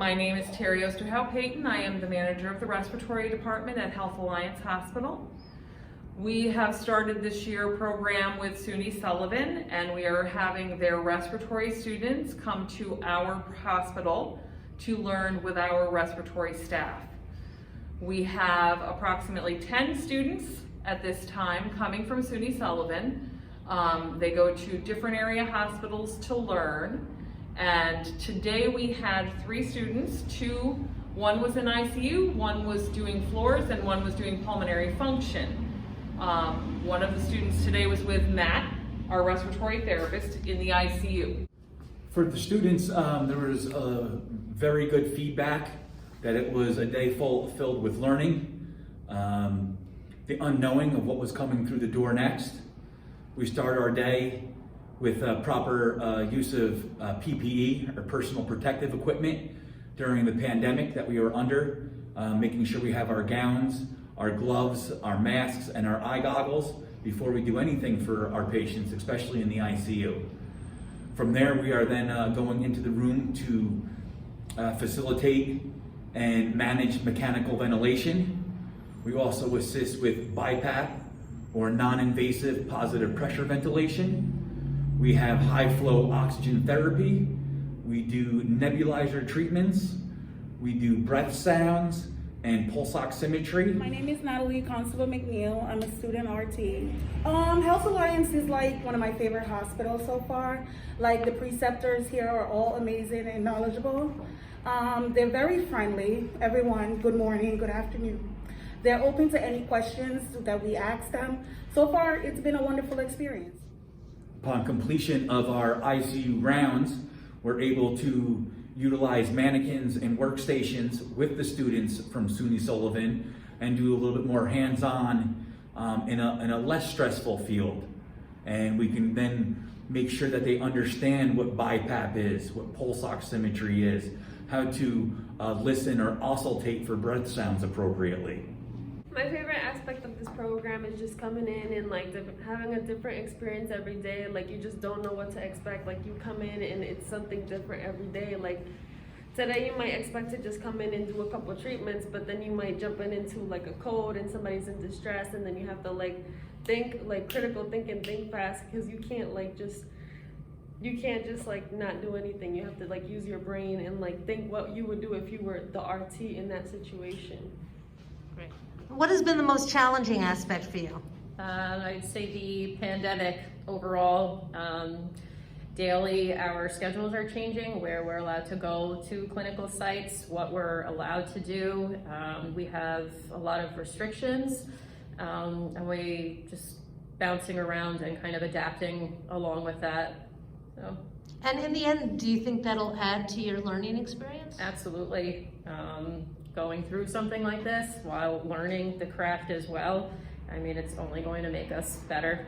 My name is Teri Osterhout-Paton. I am the manager of the respiratory department at HealthAlliance Hospital. We have started this year a program with SUNY Sullivan, and we are having their respiratory students come to our hospital to learn with our respiratory staff. We have approximately 10 students at this time coming from SUNY Sullivan. They go to different area hospitals to learn. And today we had 3 students, one was in ICU, one was doing floors, and one was doing pulmonary function. One of the students today was with Matt, our respiratory therapist, in the ICU. For the students, there was very good feedback that it was a day filled with learning, the unknowing of what was coming through the door next. We start our day with proper use of PPE, or personal protective equipment, during the pandemic that we were under, making sure we have our gowns, our gloves, our masks, and our eye goggles before we do anything for our patients, especially in the ICU. From there, we are then going into the room to facilitate and manage mechanical ventilation. We also assist with BiPAP, or non-invasive positive pressure ventilation. We have high flow oxygen therapy. We do nebulizer treatments. We do breath sounds and pulse oximetry. My name is Natalie Constable McNeil. I'm a student RT. HealthAlliance is like one of my favorite hospitals so far. Like, the preceptors here are all amazing and knowledgeable. They're very friendly. Everyone, good morning, good afternoon. They're open to any questions that we ask them. So far, it's been a wonderful experience. Upon completion of our ICU rounds, we're able to utilize mannequins and workstations with the students from SUNY Sullivan and do a little bit more hands-on in a less stressful field. And we can then make sure that they understand what BiPAP is, what pulse oximetry is, how to listen or auscultate for breath sounds appropriately. My favorite aspect of this program is just coming in and like having a different experience every day. Like, you just don't know what to expect. Like, you come in and it's something different every day. Like, today you might expect to just come in and do a couple treatments, but then you might jump into like a code and somebody's in distress, and then you have to like think, like critical think and think fast, because you can't just like not do anything. You have to like use your brain and like think what you would do if you were the RT in that situation. Great. What has been the most challenging aspect for you? I'd say the pandemic overall. Daily, our schedules are changing, where we're allowed to go to clinical sites, what we're allowed to do. We have a lot of restrictions, and we just bouncing around and kind of adapting along with that. So. And in the end, do you think that'll add to your learning experience? Absolutely. Going through something like this while learning the craft as well, I mean, it's only going to make us better.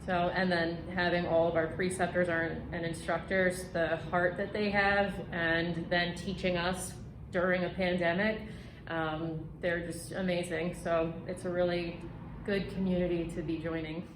So, and then having all of our preceptors and instructors, the heart that they have, and then teaching us during a pandemic, they're just amazing. So it's a really good community to be joining.